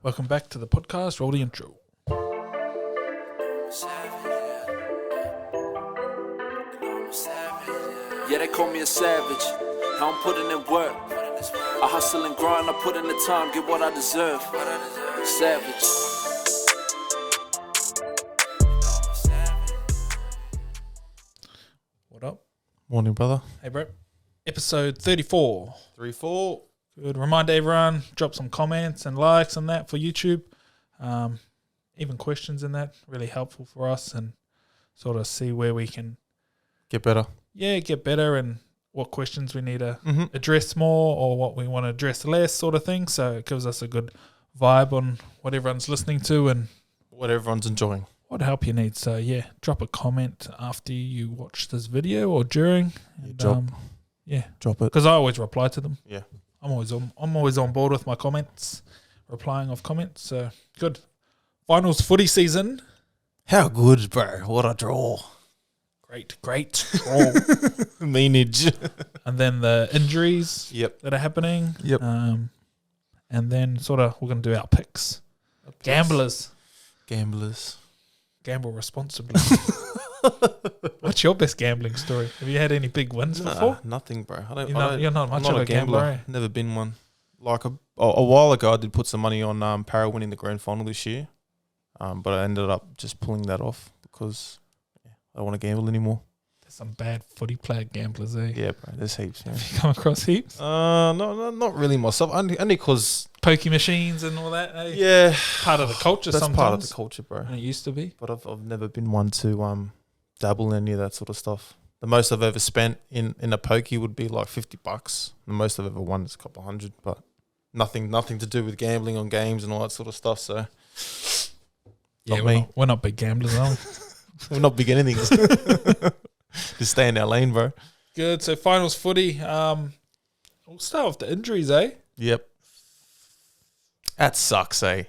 Welcome back to the podcast. Roll the intro. Yeah, they call me a savage. I'm putting in work. I hustle and grind, I put in the time, get what I deserve. Savage. What up? Morning, brother. Hey, bro. Episode 34. 3-4. Good. Remind everyone, drop some comments and likes and that for YouTube. Even questions in that. Really helpful for us and sort of see where we can Get better. get better and what questions we need to address more or what we want to address less sort of thing. So it gives us a good vibe on what everyone's listening to and What everyone's enjoying. what help you need. So, yeah, drop a comment after you watch this video or during. And, drop it. because I always reply to them. Yeah. I'm always on board with my comments, replying of comments. So, good. Finals footy season. How good, bro. What a draw. Great. Meanage. And then the injuries Yep. that are happening. Yep. And then sort of we're going to do our picks. Gamblers. Gamble responsibly. What's your best gambling story? Have you had any big wins before? Nothing, bro. You're not much I'm of not a gambler. Eh? Never been one. Like a while ago, I did put some money on Parra winning the grand final this year, but I ended up just pulling that off because I don't want to gamble anymore. There's some bad footy player gamblers, eh? Yeah, bro. There's heaps, man. Have you come across heaps? No, not really myself. Only because Pokey machines and all that, eh? yeah, Part of the culture that's sometimes. part of the culture, bro. And it used to be. But I've never been one to dabble in any of that sort of stuff. The most I've ever spent in a pokey would be like $50. The most I've ever won is a couple hundred, but nothing to do with gambling on games and all that sort of stuff. So Yeah, not me. we're not big gamblers, are we? We're not big anything. Just stay in our lane, bro. Good. So finals footy. We'll start with the injuries, eh? Yep. That sucks, eh?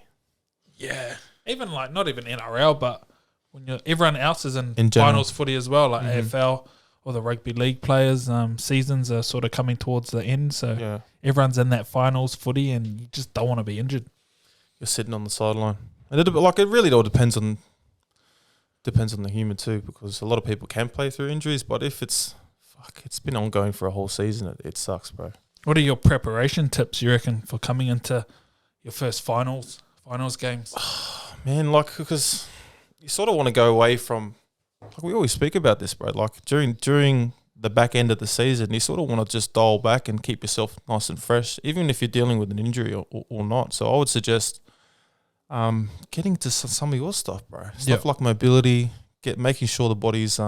Yeah. Even like not even NRL, but when everyone else is in general. finals footy as well, like AFL or the rugby league players, seasons are sort of coming towards the end. So Yeah. everyone's in that finals footy, and you just don't want to be injured. You're sitting on the sideline. And it really all depends on the human too, because a lot of people can play through injuries, but if it's been ongoing for a whole season, it sucks, bro. What are your preparation tips, you reckon, for coming into your first finals games? Man, because you sort of want to go away from, we always speak about this, bro. Like during the back end of the season, you sort of want to just dial back and keep yourself nice and fresh, even if you're dealing with an injury or not. So I would suggest getting to some of your stuff, bro. Stuff like mobility, making sure the body's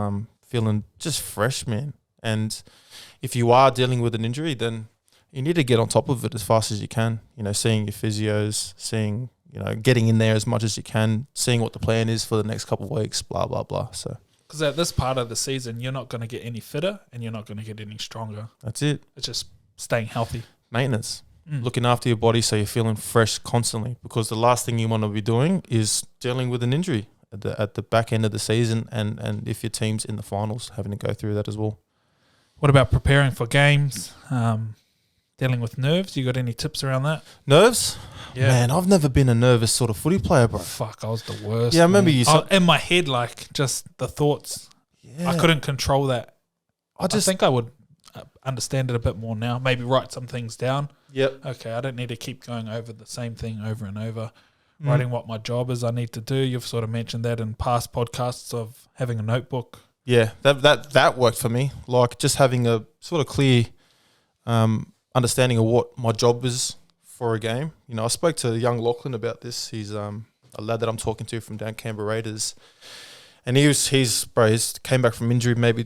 feeling just fresh, man. And if you are dealing with an injury, then you need to get on top of it as fast as you can. Seeing your physios, getting in there as much as you can, seeing what the plan is for the next couple of weeks, blah, blah, blah. So, because at this part of the season, you're not going to get any fitter and you're not going to get any stronger. that's it. It's just staying healthy. Maintenance. Looking after your body so you're feeling fresh constantly, because the last thing you want to be doing is dealing with an injury at the back end of the season, and if your team's in the finals, having to go through that as well. What about preparing for games? Dealing with nerves? You got any tips around that? Nerves? Yeah. Man, I've never been a nervous sort of footy player, bro. Fuck, I was the worst. Yeah, I remember you said... in my head, like, just the thoughts. Yeah. I couldn't control that. I just think I would understand it a bit more now. Maybe write some things down. Yep. Okay, I don't need to keep going over the same thing over and over. Writing what my job is I need to do. You've sort of mentioned that in past podcasts of having a notebook. Yeah, that worked for me. Like just having a sort of clear understanding of what my job is for a game. I spoke to young Lachlan about this. He's a lad that I'm talking to from down Canberra Raiders, and he's came back from injury maybe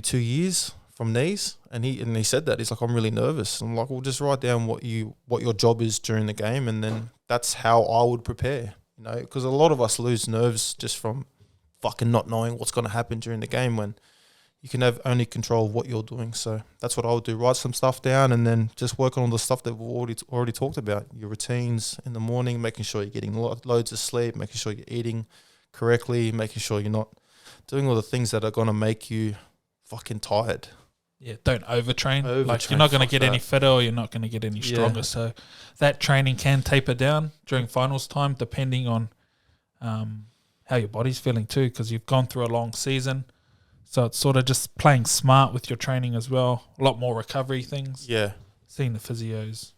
2 years from knees, and he said that he's like, I'm really nervous. I'm like, well, just write down what your job is during the game, and then that's how I would prepare. Because a lot of us lose nerves just from fucking not knowing what's going to happen during the game, when you can have only control of what you're doing. So that's what I would do. Write some stuff down and then just work on all the stuff that we've already talked about. Your routines in the morning, making sure you're getting loads of sleep, making sure you're eating correctly, making sure you're not doing all the things that are going to make you fucking tired. don't overtrain. Like Overtrain, you're not going to fuck get any that. fitter or you're not going to get any stronger. Yeah. So that training can taper down during finals time, depending on how your body's feeling too, because you've gone through a long season. So it's sort of just playing smart with your training as well. A lot more recovery things. Yeah. Seeing the physios.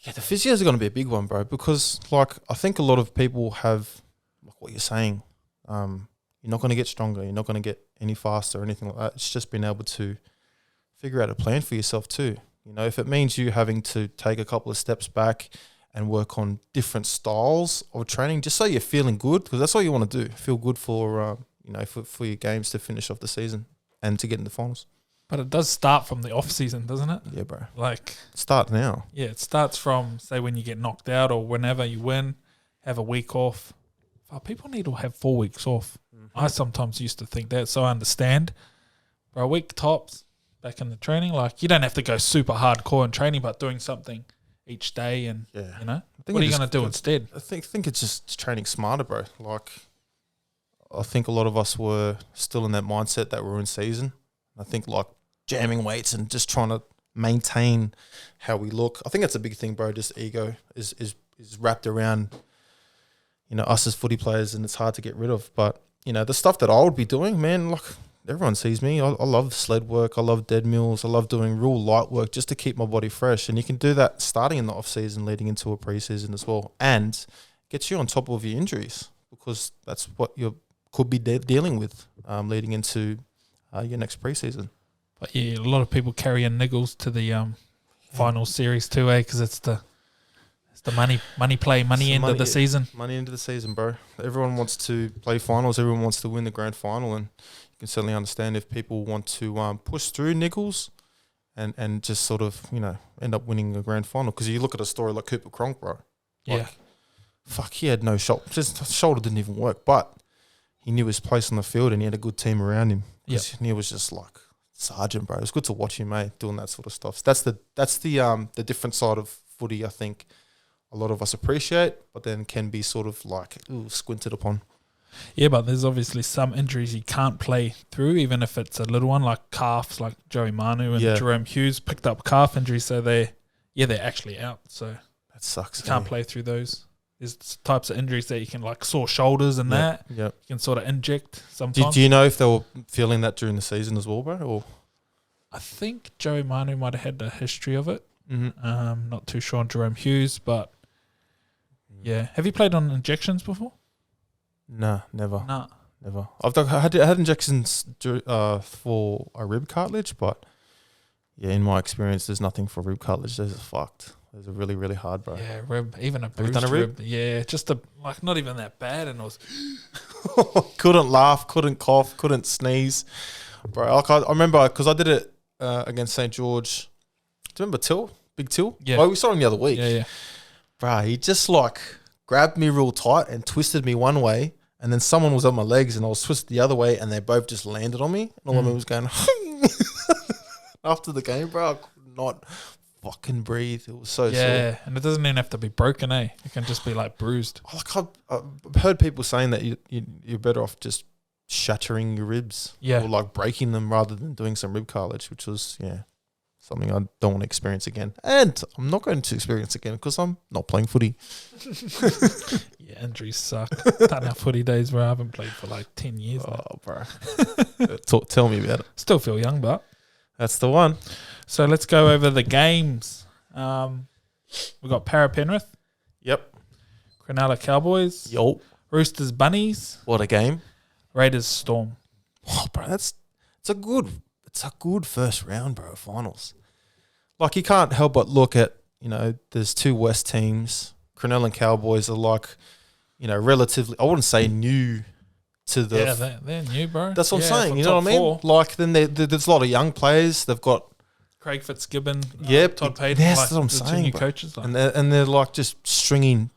Yeah, the physios are going to be a big one, bro, because, like, I think a lot of people have, like what you're saying, you're not going to get stronger, you're not going to get any faster or anything like that. It's just being able to figure out a plan for yourself too. You know, if it means you having to take a couple of steps back and work on different styles of training, just so you're feeling good, because that's all you want to do, feel good for, for your games to finish off the season and to get in the finals. But it does start from the off season, doesn't it? Yeah, bro. Like, Start now. yeah, it starts from, say, when you get knocked out or whenever you win, have a week off. Oh, people need to have 4 weeks off. I sometimes used to think that, so I understand. But a week tops, back in the training, like, you don't have to go super hardcore in training, but doing something each day and, Yeah. you know, I think what are it you going to do just- instead? I think it's just training smarter, bro. Like, I think a lot of us were still in that mindset that we're in season. I think, like, jamming weights and just trying to maintain how we look. I think that's a big thing, bro. Just ego is wrapped around, you know, us as footy players, and it's hard to get rid of. But, you know, the stuff that I would be doing, man, like, everyone sees me. I love sled work. I love dead mills. I love doing real light work just to keep my body fresh. And you can do that starting in the off season, leading into a preseason as well, and gets you on top of your injuries, because that's what you could be dealing with leading into your next preseason. But yeah, a lot of people carry in niggles to the final series too, because it's the money play, money end of the season. Money into the season, bro. Everyone wants to play finals. Everyone wants to win the grand final, and you can certainly understand if people want to push through niggles and just sort of, you know, end up winning a grand final. Because you look at a story like Cooper Cronk, bro. Yeah. Fuck, he had no shot. Just his shoulder didn't even work, but he knew his place on the field and he had a good team around him. Yeah. He was just like sergeant, bro. It was good to watch him, mate, doing that sort of stuff. So that's the different side of footy, I think a lot of us appreciate, but then can be sort of like squinted upon. Yeah, but there's obviously some injuries you can't play through, even if it's a little one, like calves, like Joey Manu and Jerome Hughes picked up calf injuries, so they're actually out. So that sucks. You can't play through those. There's types of injuries that you can, like sore shoulders and that. Yeah. You can sort of inject sometimes. Do you know if they were feeling that during the season as well, bro? Or I think Joey Manu might have had the history of it. Mm-hmm. Not too sure on Jerome Hughes, but yeah. Have you played on injections before? Nah, never. Nah. Never. I had injections for a rib cartilage, but yeah, in my experience, there's nothing for rib cartilage. Those are fucked. Those are really, really hard, bro. Yeah, rib, even a Have you bruised done a rib? Yeah, just like not even that bad, and it was Couldn't laugh, couldn't cough, couldn't sneeze, bro. Like I remember because I did it against St. George. Do you remember Till? Big Till? Yeah. Oh, we saw him the other week. yeah. Bro, he just like grabbed me real tight and twisted me one way, and then someone was on my legs and I was twisted the other way, and they both just landed on me. And all of me was going after the game, bro. I could not fucking breathe. It was so sore. Yeah, and it doesn't even have to be broken, eh? It can just be like bruised. Like I've heard people saying that you're better off just shattering your ribs, Yeah. or like breaking them rather than doing some rib cartilage, which was something I don't want to experience again, and I'm not going to experience again because I'm not playing footy. Yeah, injuries suck. Done our footy days where I haven't played for like 10 years now. Oh, bro, tell me about it. Still feel young, but That's the one. so let's go over the games. We've got Parra Penrith, Yep. Cronulla Cowboys, Yo, Roosters Bunnies, what a game. Raiders Storm. Oh, bro, it's a good first round, bro. Finals. Like you can't help but look at, there's two West teams. Cronulla and Cowboys are like, relatively. I wouldn't say new to the. Yeah, they're new, bro. That's what I'm saying. for You know what I top mean? four. Like then there's a lot of young players. They've got Craig Fitzgibbon, Yep, Todd Payton. that's like what I'm the two saying, new bro. coaches. Like. and they're like just stringing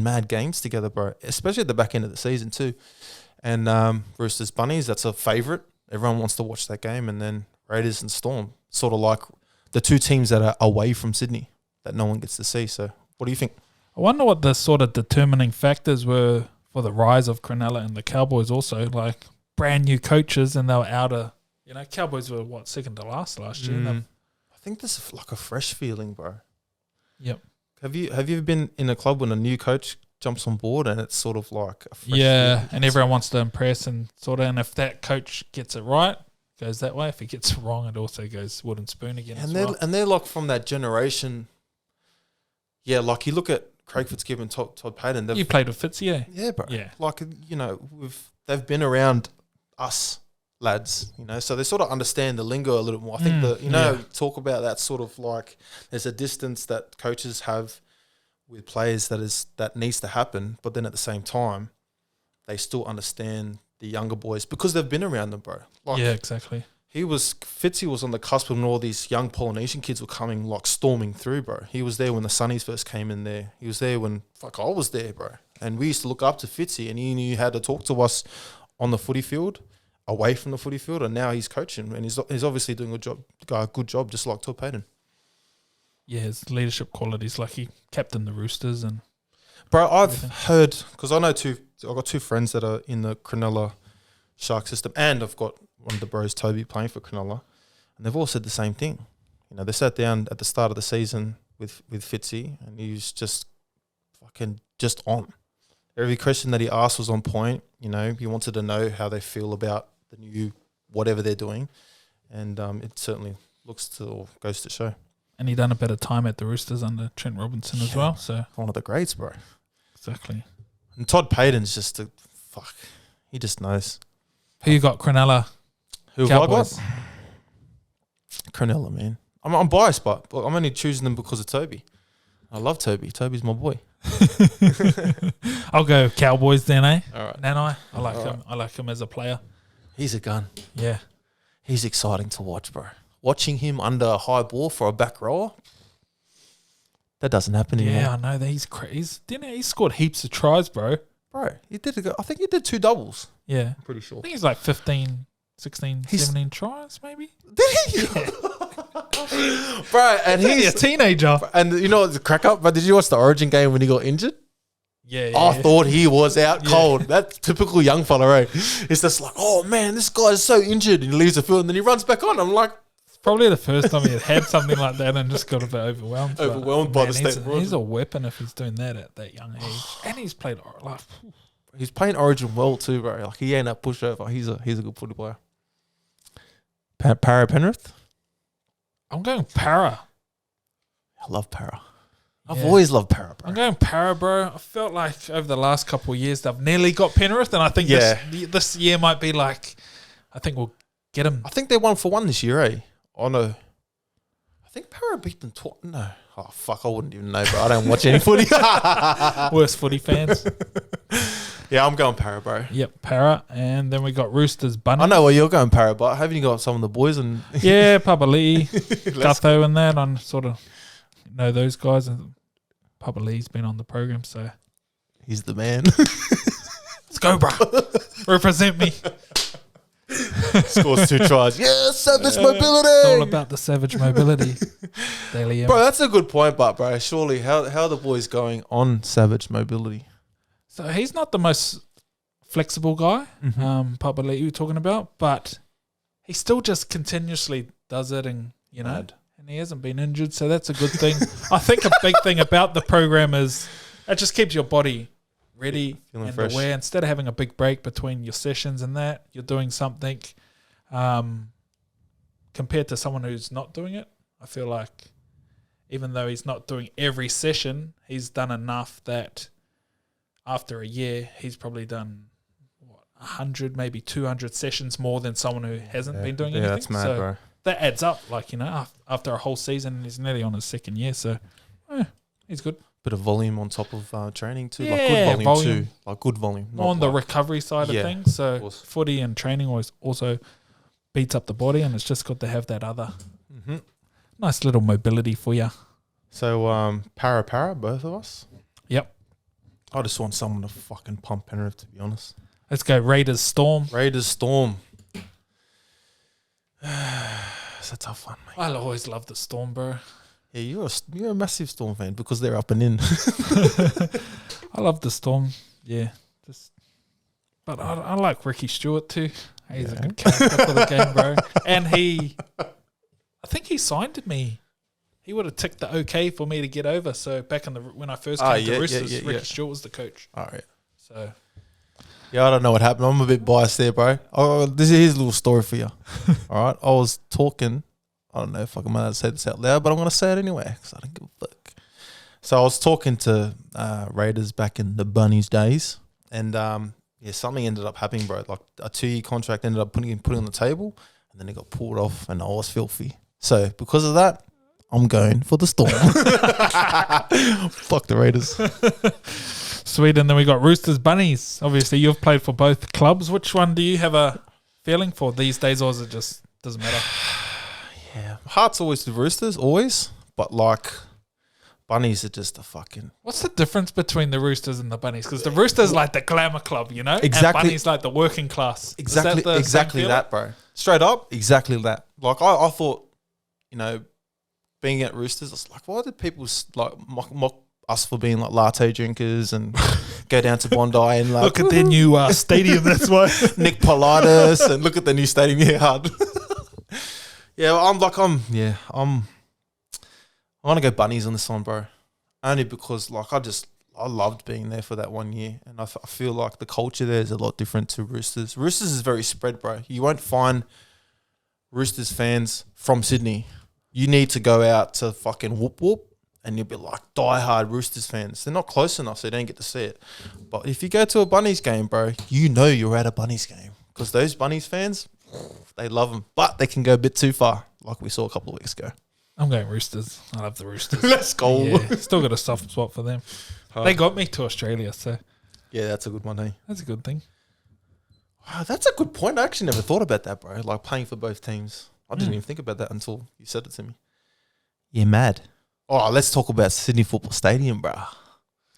mad games together, bro. Especially at the back end of the season too. And Roosters Bunnies, that's a favourite. Everyone wants to watch that game. And then Raiders and Storm, sort of like the two teams that are away from Sydney that no one gets to see. So what do you think? I wonder what the sort of determining factors were for the rise of Cronulla and the Cowboys also. Like brand new coaches and they were out of You know, Cowboys were, second to last year? I think there's like a fresh feeling, bro. Yep. Have you ever been in a club when a new coach jumps on board and it's sort of like a fresh Yeah, feeling? and everyone wants to impress and and if that coach gets it right, goes that way. If he gets it wrong, it also goes wooden spoon again. And they're like from that generation. Yeah, like you look at Craig Fitzgibbon, Todd Payton. You played with Fitzy, yeah? Yeah, bro. Yeah. Like, you know, they've been around us lads, you know, so they sort of understand the lingo a little more. I think talk about that sort of like there's a distance that coaches have with players that needs to happen, but then at the same time, they still understand the younger boys because they've been around them, bro. Like, yeah, exactly. Fitzy was on the cusp when all these young Polynesian kids were coming, like storming through, bro. He was there when the Sunnies first came in there. He was there when I was there, bro. And we used to look up to Fitzy, and he knew how to talk to us on the footy field, away from the footy field, and now he's coaching, and he's obviously doing a good job, just like Todd Payton. Yeah, his leadership qualities, like he captained the Roosters and. Bro, I've heard because I've got two friends that are in the Cronulla Shark system, and I've got one of the bros, Toby, playing for Cronulla, and they've all said the same thing. You know, they sat down at the start of the season with Fitzy, and he was just fucking just on. Every question that he asked was on point. You know, he wanted to know how they feel about the new whatever they're doing, and it certainly goes to show. And he done a bit of time at the Roosters under Trent Robinson as well. So one of the greats, bro. Exactly. And Todd Payton's just he just knows. Who you got, Cronulla? Who have I got? Cronulla, man. I'm biased, but I'm only choosing them because of Toby. I love Toby. Toby's my boy. I'll go Cowboys then, eh? All right. Nanai. I like him. I like him as a player. He's a gun. Yeah. He's exciting to watch, bro. Watching him under a high ball for a back rower, that doesn't happen anymore. Yeah, I know that he's crazy. He scored heaps of tries, bro. Bro, I think he did 2 doubles. Yeah. I'm pretty sure. I think he's like 15, 16, 17 tries, maybe. Did he? Yeah. Bro, and he's a teenager. And you know what's the crack up? But did you watch the Origin game when he got injured? Yeah. I thought he was out cold. That's typical young fella, right? It's just like, oh man, this guy's so injured. And he leaves the field and then he runs back on. I'm like, probably the first time he had something like that and just got a bit overwhelmed. Overwhelmed by the state. He's a weapon if he's doing that at that young age. And he's played like he's playing Origin well too, bro. Like he ain't that pushover. He's a good footy player. Parra Penrith. I'm going Parra. I love Parra. I've always loved Parra, bro. I'm going Parra, bro. I felt like over the last couple of years they've nearly got Penrith, and I think this year might be like, I think we'll get them. I think they 1-for-1 this year, eh? Oh no. I think Parra beat them twice. No. Oh fuck, I wouldn't even know, bro. I don't watch any footy. Worst footy fans. Yeah, I'm going Parra, bro. Yep, Parra. And then we got Roosters Bunny. I know where you're going, Parra, but haven't you got some of the boys? And yeah, Papali'i, Gutho and that. I sort of know those guys. Papali'i's been on the program, so. He's the man. Let's go, bro. Represent me. Scores 2 tries. Yeah, savage mobility. It's all about the savage mobility. Daily bro, that's a good point, but bro, surely how are the boys going on savage mobility? So he's not the most flexible guy, Papali'i you're talking about, but he still just continuously does it, and you know, and he hasn't been injured, so that's a good thing. I think a big thing about the program is it just keeps your body ready and fresh. Aware. Instead of having a big break between your sessions and that, you're doing something. Compared to someone who's not doing it, I feel like even though he's not doing every session, he's done enough that after a year, he's probably done 100, maybe 200 sessions more than someone who hasn't been doing anything. Yeah, that's mad, so bro. That adds up, like, you know, after a whole season, he's nearly on his 2nd year, so he's good. Bit of volume on top of training too, Yeah, like good volume too, like good volume. More on the recovery side of things, so footy and training also beats up the body, and it's just good to have that other nice little mobility for you. So Parra, both of us. Yep. I just want someone to fucking pump Penrith, to be honest. Let's go Raiders Storm. It's a tough one, mate. I'll always love the Storm, bro. Yeah, you're a massive Storm fan because they're up and in. I love the Storm, yeah. But I like Ricky Stewart too. He's a good character for the game, bro. And I think he signed me. He would have ticked the okay for me to get over. So back when I first came to Roosters, Ricky Stewart was the coach. All right. So yeah, I don't know what happened. I'm a bit biased there, bro. Oh, here's a little story for you. All right, I was talking. I don't know if I'm allowed to say this out loud, but I'm gonna say it anyway because I don't give a fuck. So I was talking to Raiders back in the Bunnies days, and something ended up happening, bro. Like a 2-year contract ended up putting on the table, and then it got pulled off, and I was filthy. So because of that, I'm going for the Storm. Fuck the Raiders. Sweet, and then we got Roosters, Bunnies. Obviously, you've played for both clubs. Which one do you have a feeling for these days, or is it just doesn't matter? Yeah, my heart's always the Roosters, always. But like, Bunnies are just a fucking. What's the difference between the Roosters and the Bunnies? Because the Roosters like the glamour club, you know, exactly. And Bunnies like the working class. Exactly that, bro. Straight up, exactly that. Like I thought, being at Roosters, it's like, why did people like mock us for being like latte drinkers and go down to Bondi and like look at their new stadium? That's why Nick Politis and look at the new stadium. Yeah, hard. Yeah, I want to go Bunnies on this one, bro. Only because like I loved being there for that 1 year, and I feel like the culture there is a lot different to Roosters. Roosters is very spread, bro. You won't find Roosters fans from Sydney. You need to go out to fucking Whoop Whoop, and you'll be like diehard Roosters fans. They're not close enough, so you don't get to see it. But if you go to a Bunnies game, bro, you know you're at a Bunnies game because those Bunnies fans, they love them, but they can go a bit too far, like we saw a couple of weeks ago. I'm going Roosters. I love the Roosters. Let's go. Yeah, still got a soft spot for them. They got me to Australia, so yeah, that's a good one, eh? That's a good thing. Wow, that's a good point. I actually never thought about that, bro. Like playing for both teams. I didn't even think about that until you said it to me. You're mad. Oh, let's talk about Sydney Football Stadium, bro.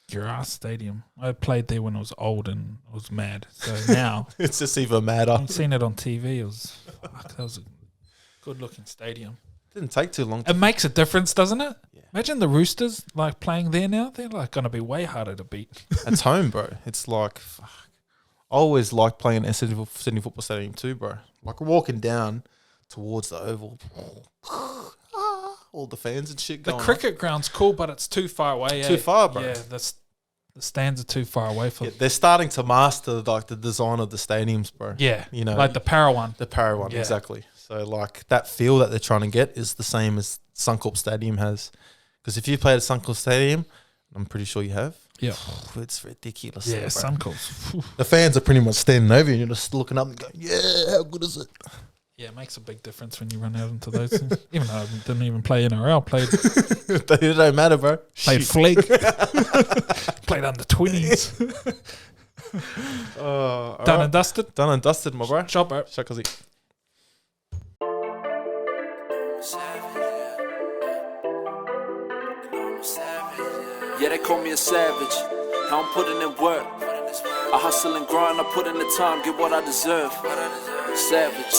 Your ass stadium. I played there when I was old and I was mad. So now it's just even madder. I've seen it on TV. That was a good looking stadium. Didn't take too long. It makes a difference, doesn't it? Yeah. Imagine the Roosters like playing there now. They're like going to be way harder to beat. It's home, bro. It's like, fuck. I always like playing at Sydney Football Stadium too, bro. Like walking down towards the oval. All the fans and shit going The cricket ground's cool, but it's too far away. Too far, bro. Yeah, the stands are too far away for. Yeah, they're starting to master like the design of the stadiums, bro. Yeah, you know, like the Parra one. The Parra one, exactly. So like that feel that they're trying to get is the same as Suncorp Stadium has. Because if you played at Suncorp Stadium, I'm pretty sure you have. Yeah, it's ridiculous. Yeah, Suncorp. The fans are pretty much standing over you and you're just looking up and going, yeah, how good is it? Yeah, it makes a big difference when you run out into those things. Even though I didn't even play NRL, played. It don't matter, bro. Played flag. Played under 20s. Done and dusted. Done and dusted, my bro. Chop, bro. Shakazi. Yeah, they call me a savage. How I'm putting in work. I hustle and grind, I put in the time, get what I deserve. Savage.